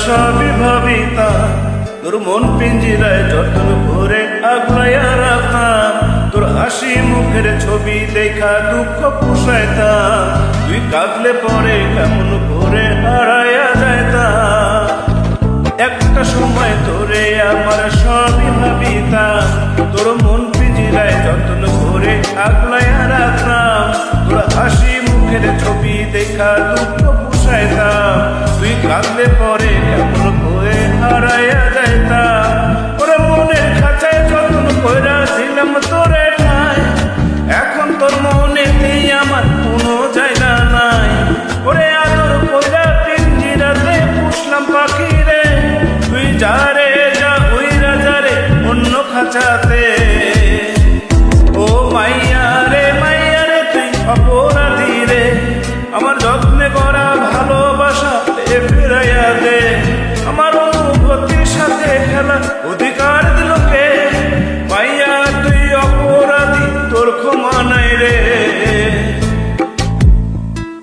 সবই ভাবিতা, তোর মন পিঞ্জিরায় যতন ভরে আগলাইয়া রাখতাম। তোর হাসি মুখের ছবি দেখা দুঃখ পুষাইতাম। তুই কাঁদলে পরে কেমন করে হারাইয়া যাইতাম। একটা সময় তোরে আমার সবই ভাবিতাম, তোর মন পিঞ্জিরায় যতন ভরে আগলাইয়া রাখতাম। তোর হাসি মুখের ছবি দেখা দুঃখ পুষাইতাম। তুই কাঁদলে পরে কেমন করে হারাইয়া যাইতাম। ওরে মনের খাঁচায় যতন কইরা ছিলাম তোরে ঠাই, এখন তোর মনেতেই আমার কোনো জায়গা নাই। ওরে আদর কইরা পিঞ্জিরাতে পুষলাম পাখি রে, তুই যা রে যা ওই রাজা রে অন্য খাঁচা